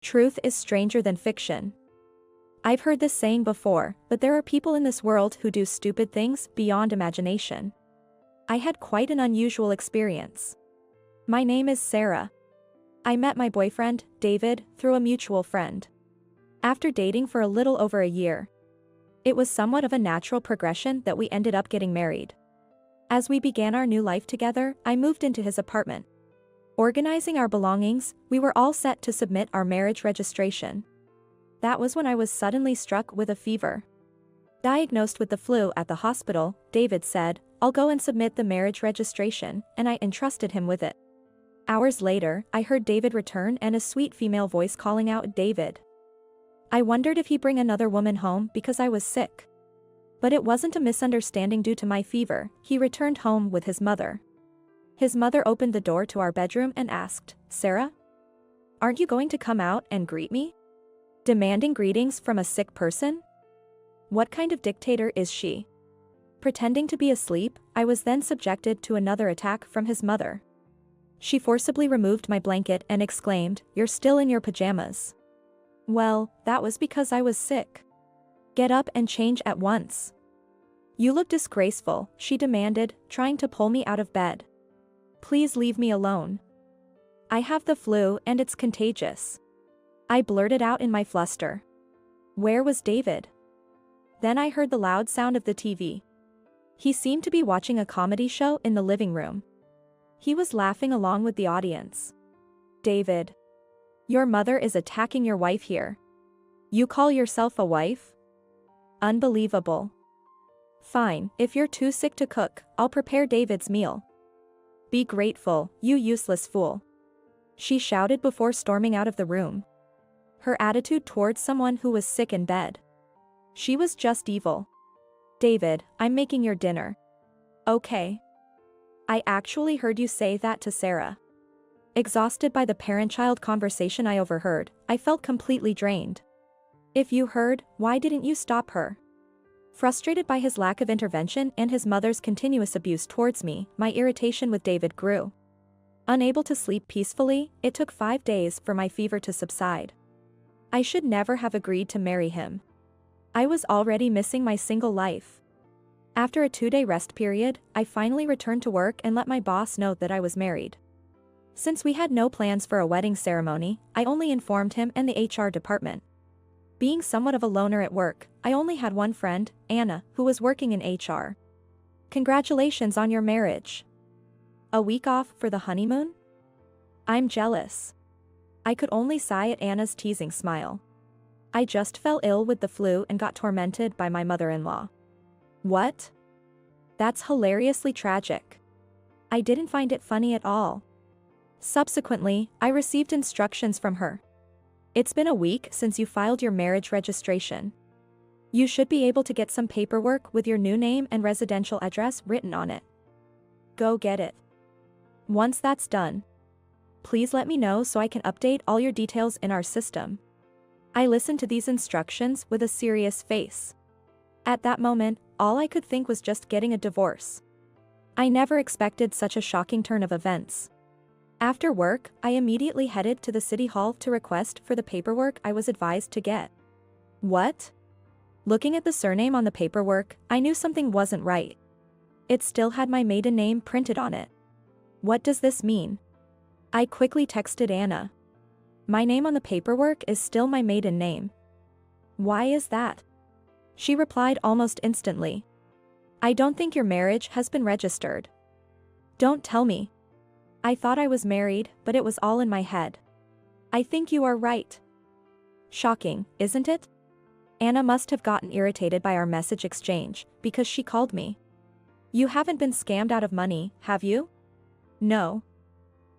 Truth is stranger than fiction. I've heard this saying before, but there are people in this world who do stupid things beyond imagination. I had quite an unusual experience. My name is Sarah. I met my boyfriend, David, through a mutual friend. After dating for a little over a year, it was somewhat of a natural progression that we ended up getting married. As we began our new life together, I moved into his apartment. Organizing our belongings, we were all set to submit our marriage registration. That was when I was suddenly struck with a fever. Diagnosed with the flu at the hospital, David said, "I'll go and submit the marriage registration," and I entrusted him with it. Hours later, I heard David return and a sweet female voice calling out, "David." I wondered if he'd bring another woman home because I was sick. But it wasn't a misunderstanding due to my fever. He returned home with his mother. His mother opened the door to our bedroom and asked, "Sarah? Aren't you going to come out and greet me?" Demanding greetings from a sick person? What kind of dictator is she? Pretending to be asleep, I was then subjected to another attack from his mother. She forcibly removed my blanket and exclaimed, "You're still in your pajamas." Well, that was because I was sick. Get up and change at once. You look disgraceful, she demanded, trying to pull me out of bed. Please leave me alone. I have the flu and it's contagious. I blurted out in my fluster. Where was David? Then I heard the loud sound of the TV. He seemed to be watching a comedy show in the living room. He was laughing along with the audience. David. Your mother is attacking your wife here. You call yourself a wife? Unbelievable. Fine, if you're too sick to cook, I'll prepare David's meal. Be grateful, you useless fool. She shouted before storming out of the room. Her attitude towards someone who was sick in bed. She was just evil. David, I'm making your dinner. Okay. I actually heard you say that to Sarah. Exhausted by the parent-child conversation I overheard, I felt completely drained. If you heard, why didn't you stop her? Frustrated by his lack of intervention and his mother's continuous abuse towards me, my irritation with David grew. Unable to sleep peacefully, it took 5 days for my fever to subside. I should never have agreed to marry him. I was already missing my single life. After a 2-day rest period, I finally returned to work and let my boss know that I was married. Since we had no plans for a wedding ceremony, I only informed him and the HR department. Being somewhat of a loner at work, I only had one friend, Anna, who was working in HR. Congratulations on your marriage. A week off for the honeymoon? I'm jealous. I could only sigh at Anna's teasing smile. I just fell ill with the flu and got tormented by my mother-in-law. What? That's hilariously tragic. I didn't find it funny at all. Subsequently, I received instructions from her. It's been a week since you filed your marriage registration. You should be able to get some paperwork with your new name and residential address written on it. Go get it. Once that's done, please let me know so I can update all your details in our system. I listened to these instructions with a serious face. At that moment, all I could think was just getting a divorce. I never expected such a shocking turn of events. After work, I immediately headed to the city hall to request for the paperwork I was advised to get. What? Looking at the surname on the paperwork, I knew something wasn't right. It still had my maiden name printed on it. What does this mean? I quickly texted Anna. My name on the paperwork is still my maiden name. Why is that? She replied almost instantly. I don't think your marriage has been registered. Don't tell me. I thought I was married, but it was all in my head. I think you are right. Shocking, isn't it? Anna must have gotten irritated by our message exchange, because she called me. You haven't been scammed out of money, have you? No.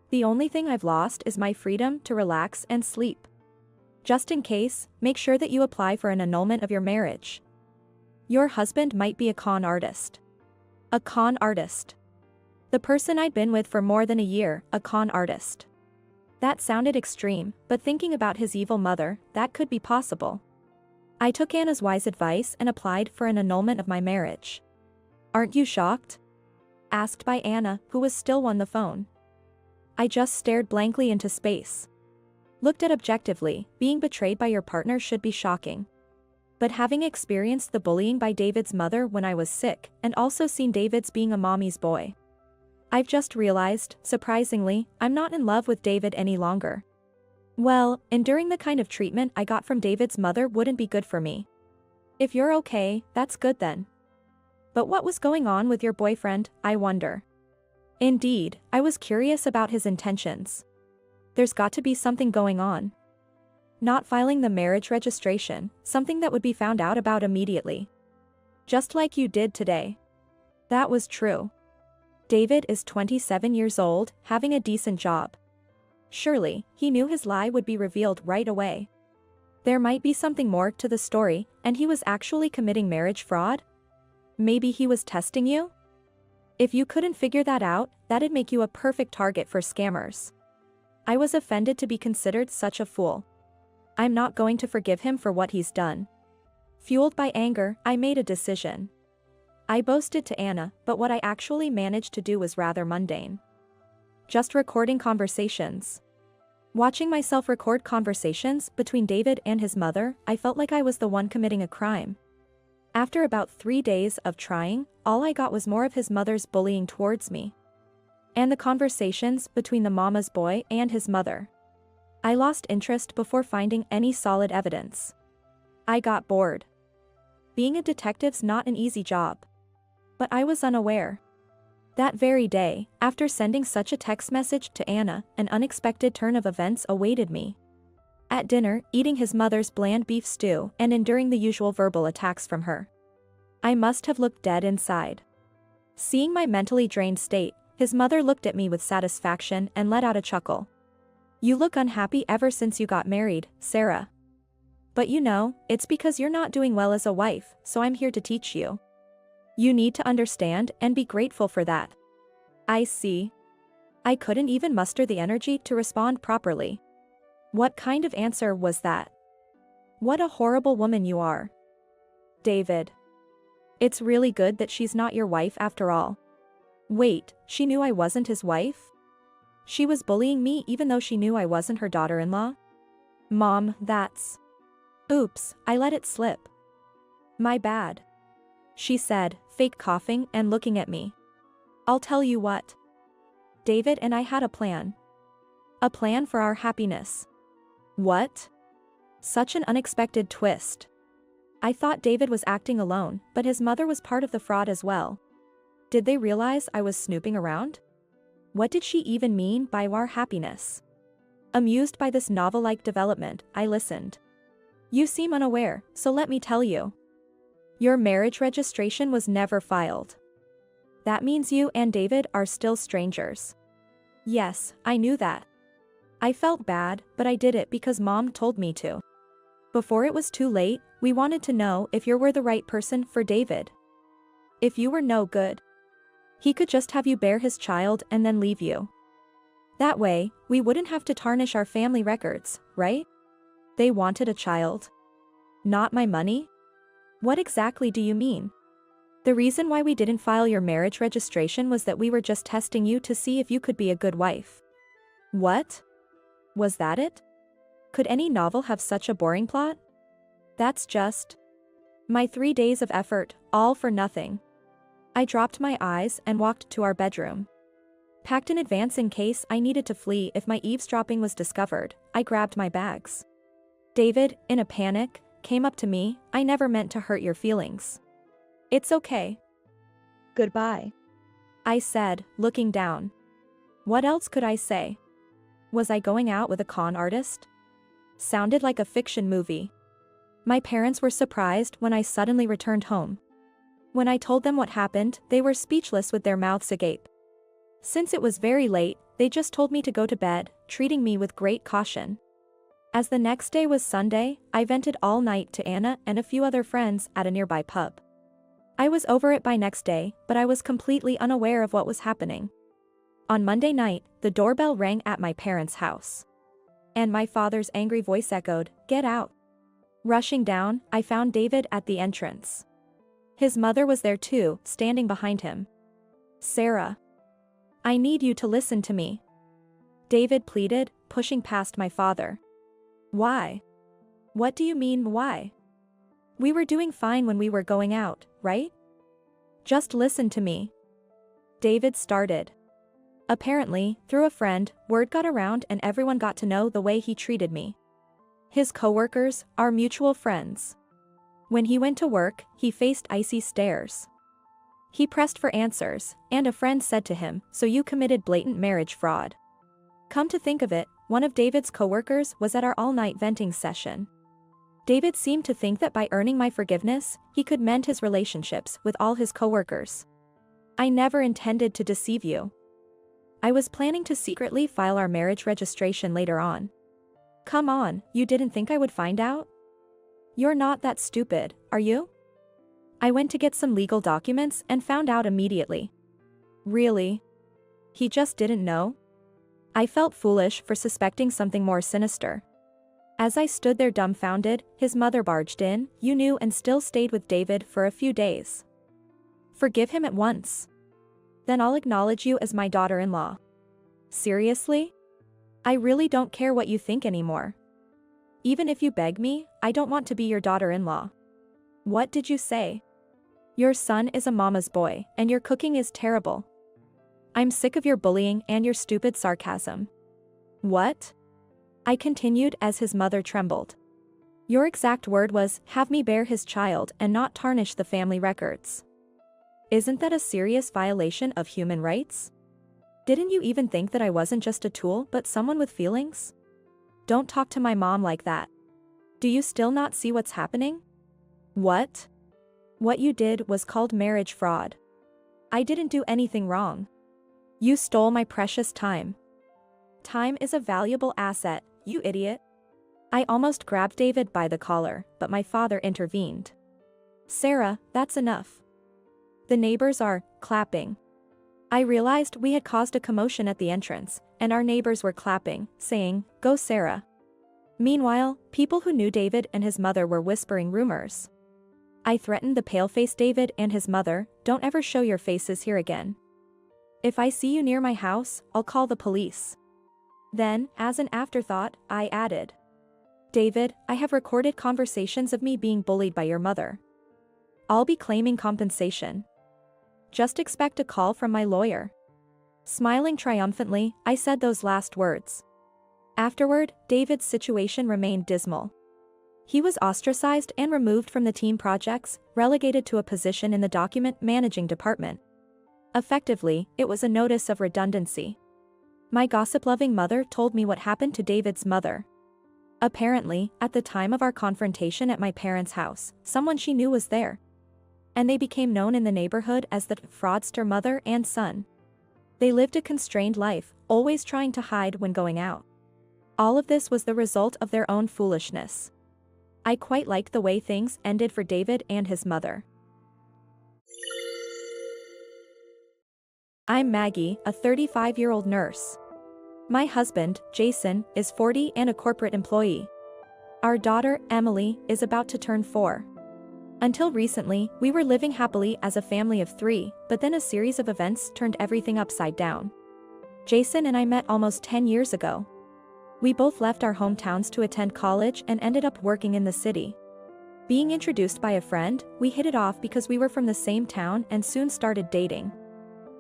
The only thing I've lost is my freedom to relax and sleep. Just in case, make sure that you apply for an annulment of your marriage. Your husband might be a con artist. A con artist. The person I'd been with for more than a year, a con artist. That sounded extreme, but thinking about his evil mother, that could be possible. I took Anna's wise advice and applied for an annulment of my marriage. Aren't you shocked? Asked by Anna, who was still on the phone. I just stared blankly into space. Looked at objectively, being betrayed by your partner should be shocking. But having experienced the bullying by David's mother when I was sick, and also seen David's being a mommy's boy, I've just realized, surprisingly, I'm not in love with David any longer. Well, enduring the kind of treatment I got from David's mother wouldn't be good for me. If you're okay, that's good then. But what was going on with your boyfriend, I wonder? Indeed, I was curious about his intentions. There's got to be something going on. Not filing the marriage registration, something that would be found out about immediately. Just like you did today. That was true. David is 27 years old, having a decent job. Surely, he knew his lie would be revealed right away. There might be something more to the story, and he was actually committing marriage fraud? Maybe he was testing you? If you couldn't figure that out, that'd make you a perfect target for scammers. I was offended to be considered such a fool. I'm not going to forgive him for what he's done. Fueled by anger, I made a decision. I boasted to Anna, but what I actually managed to do was rather mundane. Just recording conversations. Watching myself record conversations between David and his mother, I felt like I was the one committing a crime. After about 3 days of trying, all I got was more of his mother's bullying towards me. And the conversations between the mama's boy and his mother. I lost interest before finding any solid evidence. I got bored. Being a detective's not an easy job. But I was unaware. That very day, after sending such a text message to Anna, an unexpected turn of events awaited me. At dinner, eating his mother's bland beef stew and enduring the usual verbal attacks from her. I must have looked dead inside. Seeing my mentally drained state, his mother looked at me with satisfaction and let out a chuckle. You look unhappy ever since you got married, Sarah. But you know, it's because you're not doing well as a wife, so I'm here to teach you. You need to understand and be grateful for that. I see. I couldn't even muster the energy to respond properly. What kind of answer was that? What a horrible woman you are. David. It's really good that she's not your wife after all. Wait, she knew I wasn't his wife? She was bullying me even though she knew I wasn't her daughter-in-law? Mom, that's... Oops, I let it slip. My bad. She said, fake coughing and looking at me. I'll tell you what. David and I had a plan. A plan for our happiness. What? Such an unexpected twist. I thought David was acting alone, but his mother was part of the fraud as well. Did they realize I was snooping around? What did she even mean by our happiness? Amused by this novel-like development, I listened. You seem unaware, so let me tell you. Your marriage registration was never filed. That means you and David are still strangers. Yes, I knew that. I felt bad, but I did it because Mom told me to. Before it was too late, we wanted to know if you were the right person for David. If you were no good, he could just have you bear his child and then leave you. That way, we wouldn't have to tarnish our family records, right? They wanted a child. Not my money? What exactly do you mean? The reason why we didn't file your marriage registration was that we were just testing you to see if you could be a good wife. What? Was that it? Could any novel have such a boring plot? That's just... my 3 days of effort, all for nothing. I dropped my eyes and walked to our bedroom. Packed in advance in case I needed to flee if my eavesdropping was discovered, I grabbed my bags. David, in a panic, came up to me. I never meant to hurt your feelings. It's okay. Goodbye. I said, looking down. What else could I say? Was I going out with a con artist? Sounded like a fiction movie. My parents were surprised when I suddenly returned home. When I told them what happened, they were speechless with their mouths agape. Since it was very late, they just told me to go to bed, treating me with great caution. As the next day was Sunday, I vented all night to Anna and a few other friends at a nearby pub. I was over it by next day, but I was completely unaware of what was happening. On Monday night, the doorbell rang at my parents' house. And my father's angry voice echoed, "Get out." Rushing down, I found David at the entrance. His mother was there too, standing behind him. "Sarah. I need you to listen to me," David pleaded, pushing past my father. Why? What do you mean, why? We were doing fine when we were going out, right? Just listen to me. David started. Apparently, through a friend, word got around and everyone got to know the way he treated me. His coworkers, our mutual friends. When he went to work, he faced icy stares. He pressed for answers, and a friend said to him, "So you committed blatant marriage fraud." Come to think of it, one of David's coworkers was at our all-night venting session. David seemed to think that by earning my forgiveness, he could mend his relationships with all his coworkers. I never intended to deceive you. I was planning to secretly file our marriage registration later on. Come on, you didn't think I would find out? You're not that stupid, are you? I went to get some legal documents and found out immediately. Really? He just didn't know? I felt foolish for suspecting something more sinister. As I stood there dumbfounded, his mother barged in. "You knew and still stayed with David for a few days. Forgive him at once. Then I'll acknowledge you as my daughter-in-law." Seriously? I really don't care what you think anymore. Even if you beg me, I don't want to be your daughter-in-law. What did you say? Your son is a mama's boy, and your cooking is terrible. I'm sick of your bullying and your stupid sarcasm. What? I continued as his mother trembled. Your exact word was, "Have me bear his child and not tarnish the family records." Isn't that a serious violation of human rights? Didn't you even think that I wasn't just a tool but someone with feelings? Don't talk to my mom like that. Do you still not see what's happening? What? What you did was called marriage fraud. I didn't do anything wrong. You stole my precious time. Time is a valuable asset, you idiot. I almost grabbed David by the collar, but my father intervened. Sarah, that's enough. The neighbors are clapping. I realized we had caused a commotion at the entrance, and our neighbors were clapping, saying, "Go Sarah." Meanwhile, people who knew David and his mother were whispering rumors. I threatened the pale-faced David and his mother, "Don't ever show your faces here again. If I see you near my house, I'll call the police." Then, as an afterthought, I added, "David, I have recorded conversations of me being bullied by your mother. I'll be claiming compensation. Just expect a call from my lawyer." Smiling triumphantly, I said those last words. Afterward, David's situation remained dismal. He was ostracized and removed from the team projects, relegated to a position in the document managing department. Effectively, it was a notice of redundancy. My gossip-loving mother told me what happened to David's mother. Apparently, at the time of our confrontation at my parents' house, someone she knew was there. And they became known in the neighborhood as the fraudster mother and son. They lived a constrained life, always trying to hide when going out. All of this was the result of their own foolishness. I quite liked the way things ended for David and his mother. I'm Maggie, a 35-year-old nurse. My husband, Jason, is 40 and a corporate employee. Our daughter, Emily, is about to turn 4. Until recently, we were living happily as a family of 3, but then a series of events turned everything upside down. Jason and I met almost 10 years ago. We both left our hometowns to attend college and ended up working in the city. Being introduced by a friend, we hit it off because we were from the same town and soon started dating.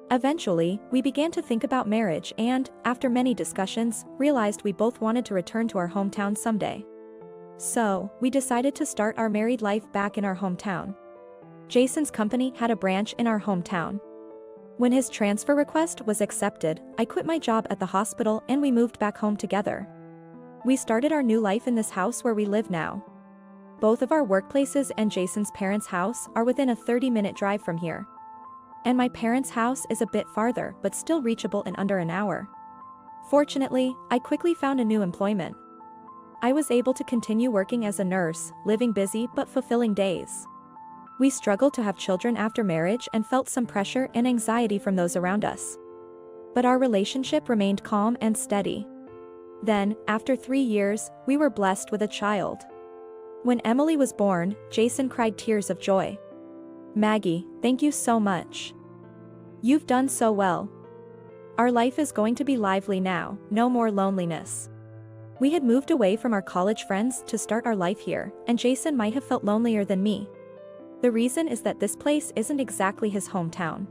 Eventually, we began to think about marriage and, after many discussions, realized we both wanted to return to our hometown someday. So, we decided to start our married life back in our hometown. Jason's company had a branch in our hometown. When his transfer request was accepted, I quit my job at the hospital and we moved back home together. We started our new life in this house where we live now. Both of our workplaces and Jason's parents' house are within a 30-minute drive from here. And my parents' house is a bit farther but still reachable in under an hour. Fortunately, I quickly found a new employment. I was able to continue working as a nurse, living busy but fulfilling days. We struggled to have children after marriage and felt some pressure and anxiety from those around us. But our relationship remained calm and steady. Then, after 3 years, we were blessed with a child. When Emily was born, Jason cried tears of joy. "Maggie, thank you so much. You've done so well. Our life is going to be lively now, no more loneliness." We had moved away from our college friends to start our life here, and Jason might have felt lonelier than me. The reason is that this place isn't exactly his hometown.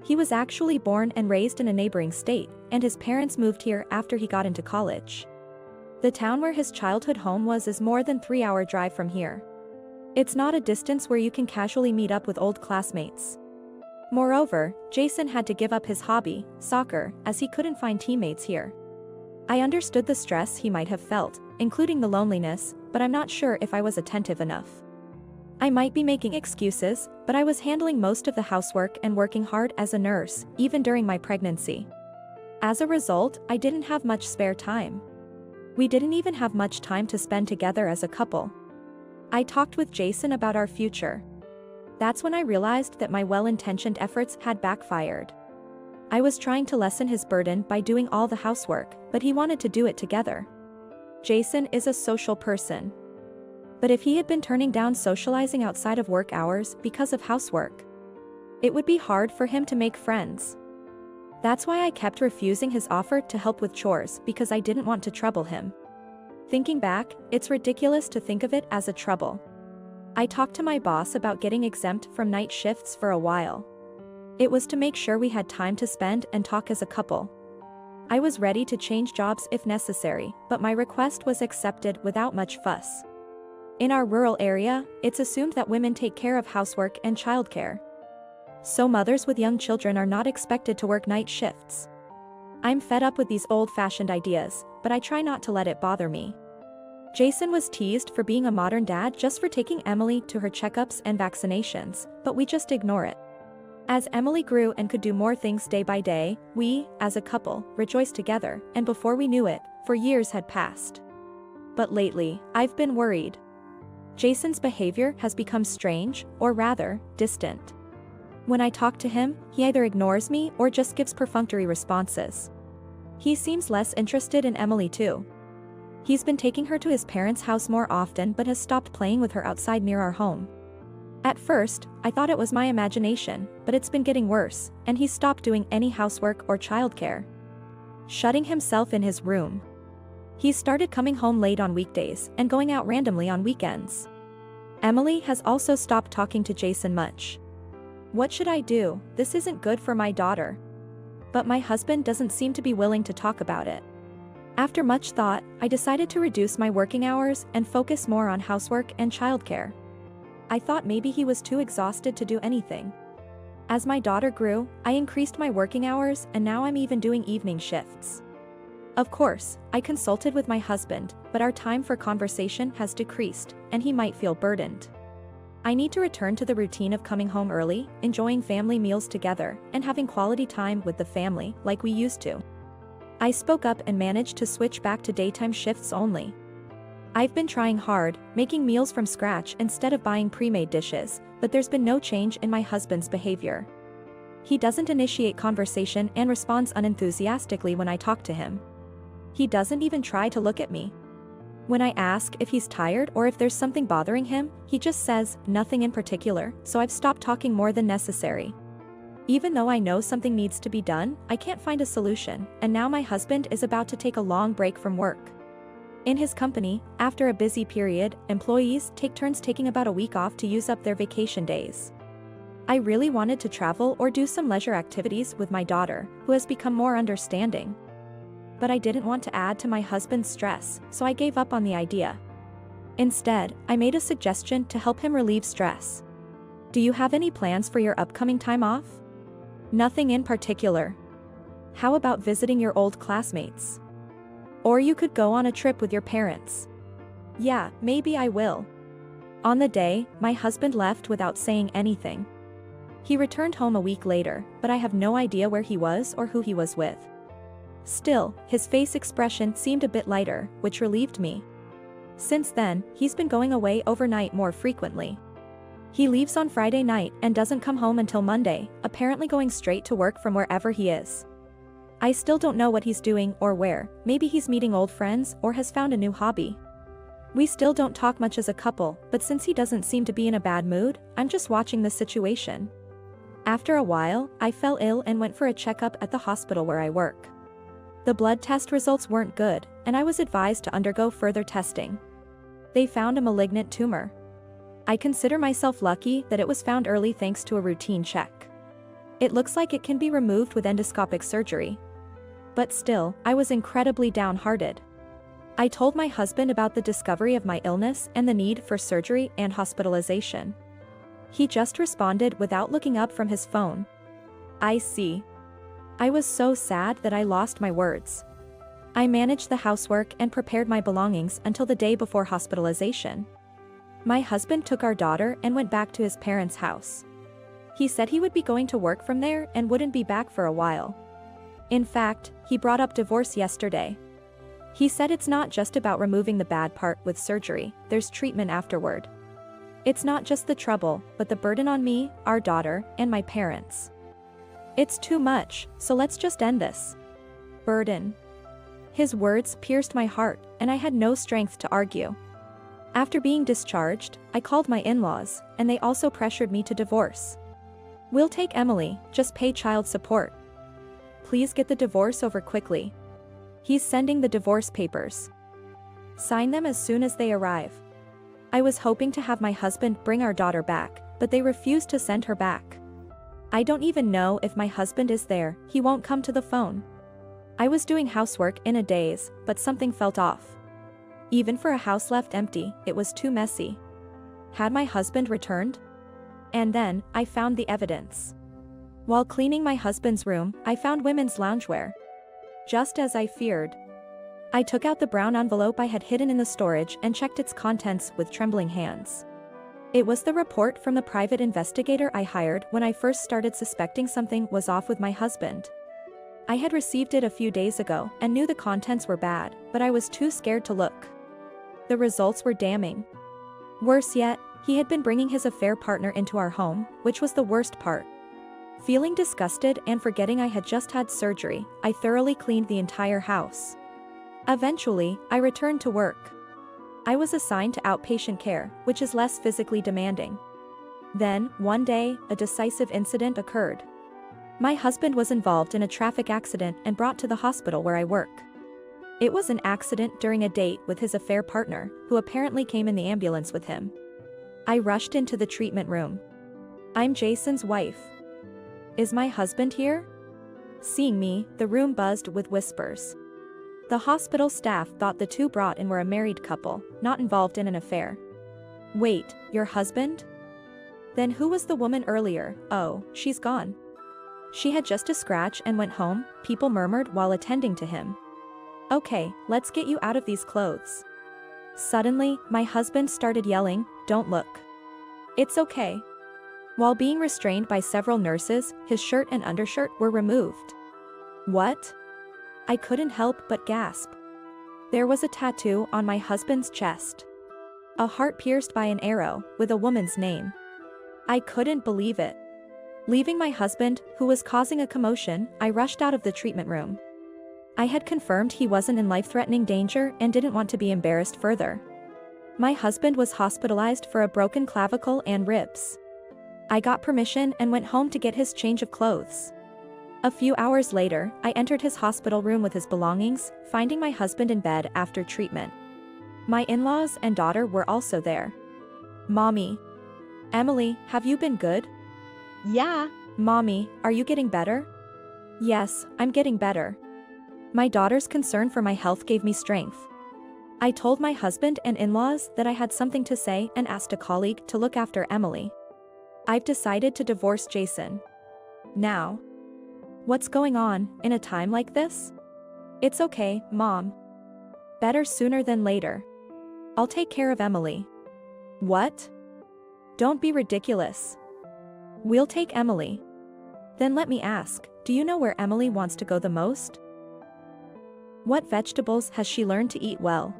He was actually born and raised in a neighboring state, and his parents moved here after he got into college. The town where his childhood home was is more than 3-hour drive from here. It's not a distance where you can casually meet up with old classmates. Moreover, Jason had to give up his hobby, soccer, as he couldn't find teammates here. I understood the stress he might have felt, including the loneliness, but I'm not sure if I was attentive enough. I might be making excuses, but I was handling most of the housework and working hard as a nurse, even during my pregnancy. As a result, I didn't have much spare time. We didn't even have much time to spend together as a couple. I talked with Jason about our future. That's when I realized that my well-intentioned efforts had backfired. I was trying to lessen his burden by doing all the housework, but he wanted to do it together. Jason is a social person. But if he had been turning down socializing outside of work hours because of housework, it would be hard for him to make friends. That's why I kept refusing his offer to help with chores, because I didn't want to trouble him. Thinking back, it's ridiculous to think of it as a trouble. I talked to my boss about getting exempt from night shifts for a while. It was to make sure we had time to spend and talk as a couple. I was ready to change jobs if necessary, but my request was accepted without much fuss. In our rural area, it's assumed that women take care of housework and childcare. So mothers with young children are not expected to work night shifts. I'm fed up with these old-fashioned ideas, but I try not to let it bother me. Jason was teased for being a modern dad just for taking Emily to her checkups and vaccinations, but we just ignore it. As Emily grew and could do more things day by day, we, as a couple, rejoiced together, and before we knew it, 4 years had passed. But lately, I've been worried. Jason's behavior has become strange, or rather, distant. When I talk to him, he either ignores me or just gives perfunctory responses. He seems less interested in Emily too. He's been taking her to his parents' house more often but has stopped playing with her outside near our home. At first, I thought it was my imagination, but it's been getting worse, and he's stopped doing any housework or childcare. Shutting himself in his room. He's started coming home late on weekdays and going out randomly on weekends. Emily has also stopped talking to Jason much. What should I do? This isn't good for my daughter. But my husband doesn't seem to be willing to talk about it. After much thought, I decided to reduce my working hours and focus more on housework and childcare. I thought maybe he was too exhausted to do anything. As my daughter grew, I increased my working hours, and now I'm even doing evening shifts. Of course, I consulted with my husband, but our time for conversation has decreased, and he might feel burdened. I need to return to the routine of coming home early, enjoying family meals together, and having quality time with the family, like we used to. I spoke up and managed to switch back to daytime shifts only. I've been trying hard, making meals from scratch instead of buying pre-made dishes, but there's been no change in my husband's behavior. He doesn't initiate conversation and responds unenthusiastically when I talk to him. He doesn't even try to look at me. When I ask if he's tired or if there's something bothering him, he just says, nothing in particular, so I've stopped talking more than necessary. Even though I know something needs to be done, I can't find a solution, and now my husband is about to take a long break from work. In his company, after a busy period, employees take turns taking about a week off to use up their vacation days. I really wanted to travel or do some leisure activities with my daughter, who has become more understanding. But I didn't want to add to my husband's stress, so I gave up on the idea. Instead, I made a suggestion to help him relieve stress. Do you have any plans for your upcoming time off? Nothing in particular. How about visiting your old classmates? Or you could go on a trip with your parents. Yeah, maybe I will. On the day, my husband left without saying anything. He returned home a week later, but I have no idea where he was or who he was with. Still, his face expression seemed a bit lighter, which relieved me. Since then, he's been going away overnight more frequently. He leaves on Friday night and doesn't come home until Monday, apparently going straight to work from wherever he is. I still don't know what he's doing or where. Maybe he's meeting old friends or has found a new hobby. We still don't talk much as a couple, but since he doesn't seem to be in a bad mood, I'm just watching the situation. After a while, I fell ill and went for a checkup at the hospital where I work. The blood test results weren't good, and I was advised to undergo further testing. They found a malignant tumor. I consider myself lucky that it was found early thanks to a routine check. It looks like it can be removed with endoscopic surgery. But still, I was incredibly downhearted. I told my husband about the discovery of my illness and the need for surgery and hospitalization. He just responded without looking up from his phone. I see. I was so sad that I lost my words. I managed the housework and prepared my belongings until the day before hospitalization. My husband took our daughter and went back to his parents' house. He said he would be going to work from there and wouldn't be back for a while. In fact, he brought up divorce yesterday. He said it's not just about removing the bad part with surgery, there's treatment afterward. It's not just the trouble, but the burden on me, our daughter, and my parents. It's too much, so let's just end this. Burden. His words pierced my heart, and I had no strength to argue. After being discharged, I called my in-laws, and they also pressured me to divorce. We'll take Emily, just pay child support. Please get the divorce over quickly. He's sending the divorce papers. Sign them as soon as they arrive. I was hoping to have my husband bring our daughter back, but they refused to send her back. I don't even know if my husband is there, he won't come to the phone. I was doing housework in a daze, but something felt off. Even for a house left empty, it was too messy. Had my husband returned? And then, I found the evidence. While cleaning my husband's room, I found women's loungewear. Just as I feared. I took out the brown envelope I had hidden in the storage and checked its contents with trembling hands. It was the report from the private investigator I hired when I first started suspecting something was off with my husband. I had received it a few days ago and knew the contents were bad, but I was too scared to look. The results were damning. Worse yet, he had been bringing his affair partner into our home, which was the worst part. Feeling disgusted and forgetting I had just had surgery, I thoroughly cleaned the entire house. Eventually, I returned to work. I was assigned to outpatient care, which is less physically demanding. Then, one day, a decisive incident occurred. My husband was involved in a traffic accident and brought to the hospital where I work. It was an accident during a date with his affair partner, who apparently came in the ambulance with him. I rushed into the treatment room. I'm Jason's wife. Is my husband here? Seeing me, the room buzzed with whispers. The hospital staff thought the two brought in were a married couple, not involved in an affair. Wait, your husband? Then who was the woman earlier? Oh, she's gone. She had just a scratch and went home, people murmured while attending to him. Okay, let's get you out of these clothes. Suddenly, my husband started yelling, "Don't look. It's okay." While being restrained by several nurses, his shirt and undershirt were removed. What? I couldn't help but gasp. There was a tattoo on my husband's chest. A heart pierced by an arrow, with a woman's name. I couldn't believe it. Leaving my husband, who was causing a commotion, I rushed out of the treatment room. I had confirmed he wasn't in life-threatening danger and didn't want to be embarrassed further. My husband was hospitalized for a broken clavicle and ribs. I got permission and went home to get his change of clothes. A few hours later, I entered his hospital room with his belongings, finding my husband in bed after treatment. My in-laws and daughter were also there. Mommy. Emily, have you been good? Yeah. Mommy, are you getting better? Yes, I'm getting better. My daughter's concern for my health gave me strength. I told my husband and in-laws that I had something to say and asked a colleague to look after Emily. I've decided to divorce Jason. Now. What's going on, in a time like this? It's okay, Mom. Better sooner than later. I'll take care of Emily. What? Don't be ridiculous. We'll take Emily. Then let me ask, do you know where Emily wants to go the most? What vegetables has she learned to eat well?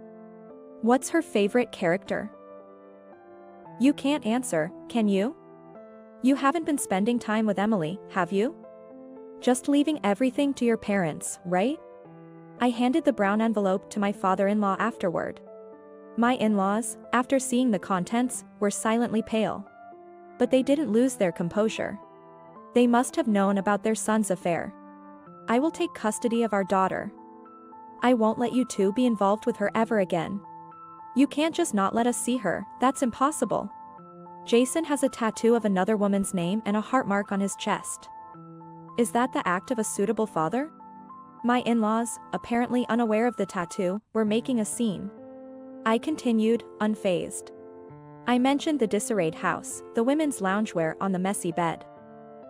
What's her favorite character? You can't answer, can you? You haven't been spending time with Emily, have you? Just leaving everything to your parents, right? I handed the brown envelope to my father-in-law afterward. My in-laws, after seeing the contents, were silently pale. But they didn't lose their composure. They must have known about their son's affair. I will take custody of our daughter. I won't let you two be involved with her ever again. You can't just not let us see her, that's impossible. Jason has a tattoo of another woman's name and a heart mark on his chest. Is that the act of a suitable father? My in-laws, apparently unaware of the tattoo, were making a scene. I continued, unfazed. I mentioned the disarrayed house, the women's loungewear on the messy bed.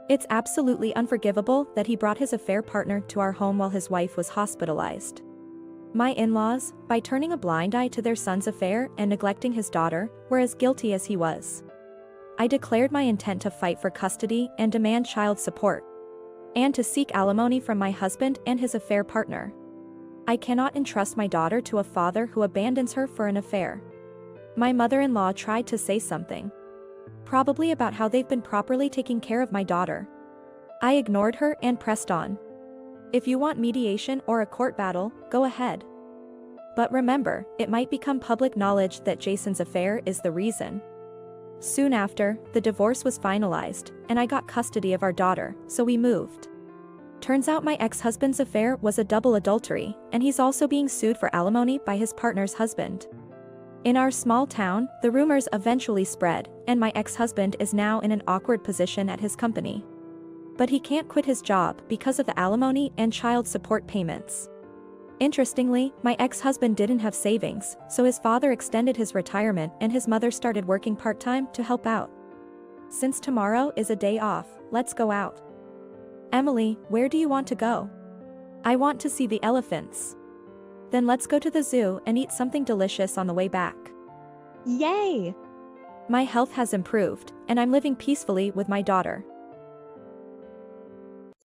It's absolutely unforgivable that he brought his affair partner to our home while his wife was hospitalized. My in-laws, by turning a blind eye to their son's affair and neglecting his daughter, were as guilty as he was. I declared my intent to fight for custody and demand child support, and to seek alimony from my husband and his affair partner. I cannot entrust my daughter to a father who abandons her for an affair. My mother-in-law tried to say something, probably about how they've been properly taking care of my daughter. I ignored her and pressed on. If you want mediation or a court battle, go ahead. But remember, it might become public knowledge that Jason's affair is the reason. Soon after, the divorce was finalized, and I got custody of our daughter, so we moved. Turns out my ex-husband's affair was a double adultery, and he's also being sued for alimony by his partner's husband. In our small town, the rumors eventually spread, and my ex-husband is now in an awkward position at his company. But he can't quit his job because of the alimony and child support payments. Interestingly, my ex-husband didn't have savings, so his father extended his retirement and his mother started working part-time to help out. Since tomorrow is a day off, let's go out. Emily, where do you want to go? I want to see the elephants. Then let's go to the zoo and eat something delicious on the way back. Yay! My health has improved, and I'm living peacefully with my daughter.